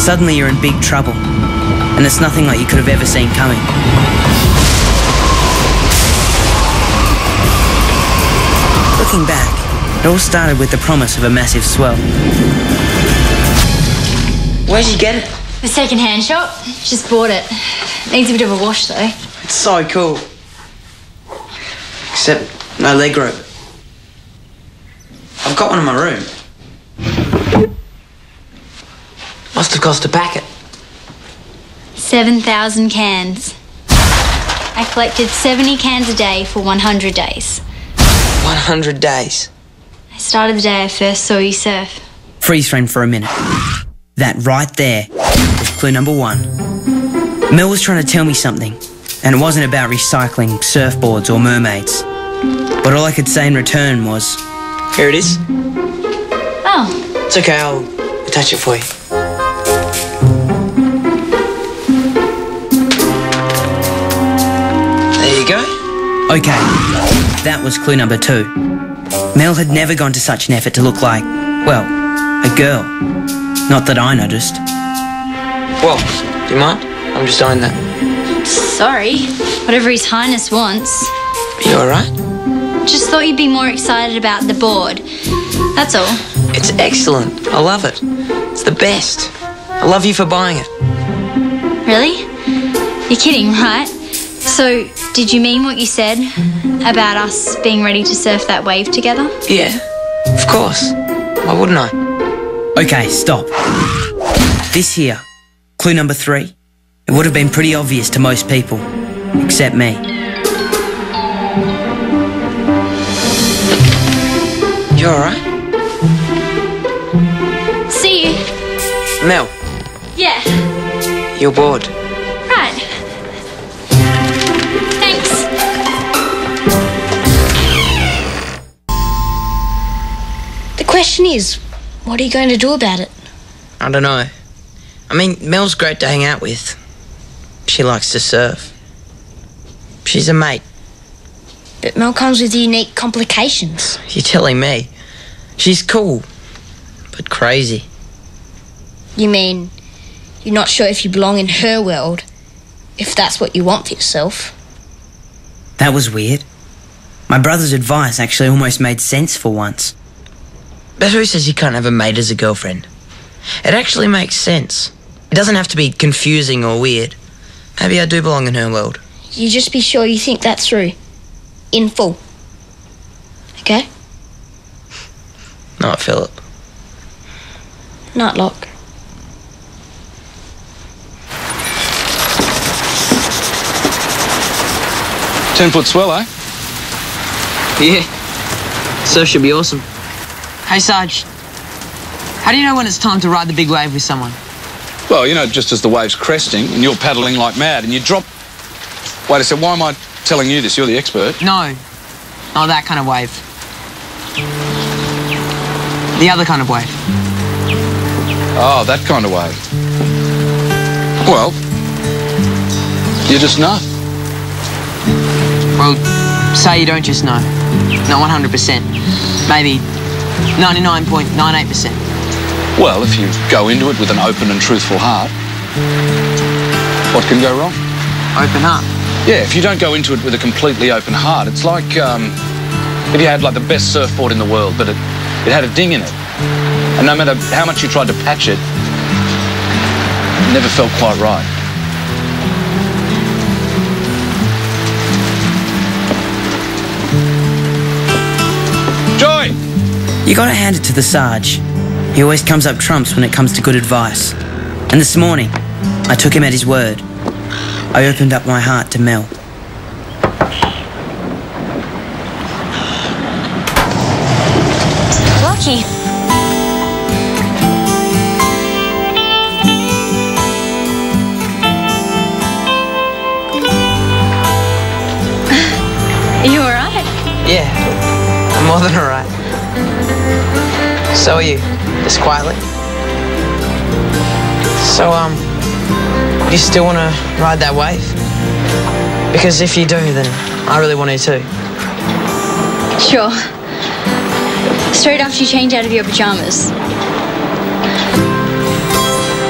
suddenly you're in big trouble, and it's nothing like you could have ever seen coming. Looking back, it all started with the promise of a massive swell. Where'd you get it? The second-hand shop. Just bought it. Needs a bit of a wash, though. It's so cool. Except no leg rope. I've got one in my room. Must have cost a packet. 7,000 cans. I collected 70 cans a day for 100 days. 100 days? I started the day I first saw you surf. Freeze frame for a minute. That right there was clue number 1. Mel was trying to tell me something, and it wasn't about recycling surfboards or mermaids. But all I could say in return was, "Here it is." Oh. It's okay, I'll attach it for you. There you go. Okay, that was clue number 2. Mel had never gone to such an effort to look like, well, a girl. Not that I noticed. Well, do you mind? I'm just doing that. Sorry. Whatever His Highness wants. You alright? Just thought you'd be more excited about the board. That's all. It's excellent. I love it. It's the best. I love you for buying it. Really? You're kidding, right? So, did you mean what you said about us being ready to surf that wave together? Yeah, of course. Why wouldn't I? Okay, stop. This here, clue number 3, it would have been pretty obvious to most people, except me. You alright? See you. Mel. Yeah. You're bored. Right. Thanks. The question is, what are you going to do about it? I don't know. I mean, Mel's great to hang out with. She likes to surf. She's a mate. But Mel comes with unique complications. You're telling me. She's cool, but crazy. You mean you're not sure if you belong in her world, if that's what you want for yourself? That was weird. My brother's advice actually almost made sense for once. But who says you can't have a mate as a girlfriend? It actually makes sense. It doesn't have to be confusing or weird. Maybe I do belong in her world. You just be sure you think that through. In full. Okay? Not Philip. Not Locke. Ten-foot swell, eh? Yeah. Surf should be awesome. Hey, Sarge. How do you know when it's time to ride the big wave with someone? Well, you know, just as the wave's cresting and you're paddling like mad and you drop... Wait a second, why am I telling you this? You're the expert. No. Not that kind of wave. The other kind of wave. Oh, that kind of wave. Well, you just know. Well, say you don't just know. Not 100%. Maybe 99.98%. Well, if you go into it with an open and truthful heart, what can go wrong? Open heart? Yeah, if you don't go into it with a completely open heart, it's like if you had like the best surfboard in the world, but it had a ding in it. And no matter how much you tried to patch it, it never felt quite right. Joy! You gotta hand it to the Sarge. He always comes up trumps when it comes to good advice. And this morning, I took him at his word. I opened up my heart to Mel. Lockie. Are you alright? Yeah, I'm more than alright. So are you, just quietly. So, do you still want to ride that wave? Because if you do, then I really want to too. Sure. Straight after you change out of your pajamas.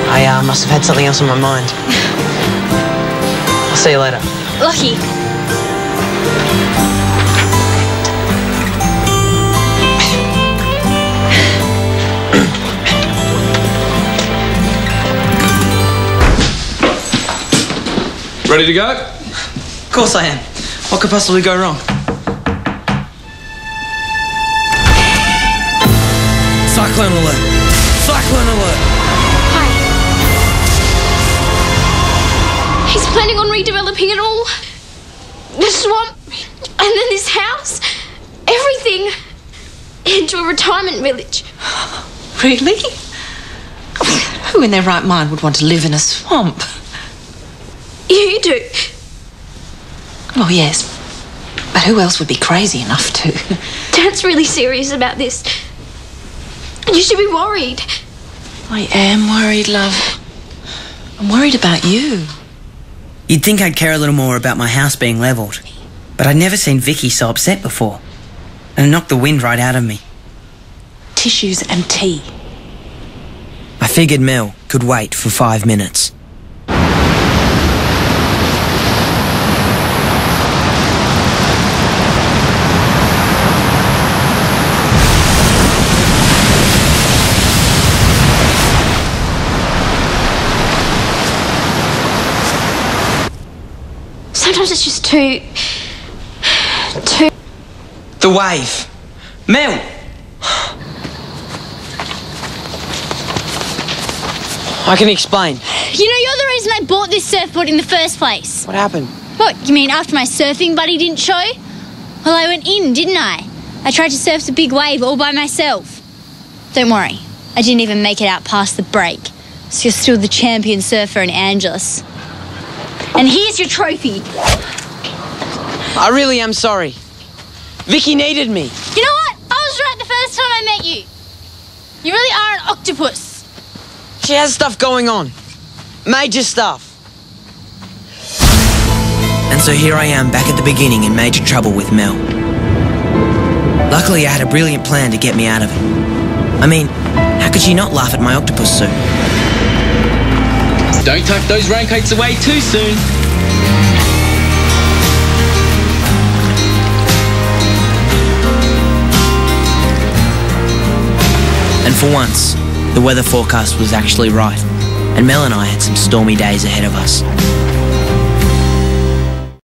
I I must have had something else on my mind. I'll see you later. Lockie. Ready to go? Of course I am. What could possibly go wrong? Cyclone alert! Cyclone alert! Hi. He's planning on redeveloping it all. The swamp, and then this house, everything, into a retirement village. Really? Who in their right mind would want to live in a swamp? You do. Oh, yes. But who else would be crazy enough to? Dad's really serious about this. You should be worried. I am worried, love. I'm worried about you. You'd think I'd care a little more about my house being levelled, but I'd never seen Vicky so upset before. And it knocked the wind right out of me. Tissues and tea. I figured Mel could wait for 5 minutes. Sometimes it's just too... The wave. Mel! I can explain. You know, you're the reason I bought this surfboard in the first place. What happened? What, you mean after my surfing buddy didn't show? Well, I went in, didn't I? I tried to surf the big wave all by myself. Don't worry, I didn't even make it out past the break. So you're still the champion surfer in Angeles. And here's your trophy. I really am sorry. Vicky needed me. You know what? I was right the first time I met you. You really are an octopus. She has stuff going on. Major stuff. And so here I am back at the beginning in major trouble with Mel. Luckily I had a brilliant plan to get me out of it. I mean, how could she not laugh at my octopus suit? Don't tuck those raincoats away too soon. And for once, the weather forecast was actually right, and Mel and I had some stormy days ahead of us.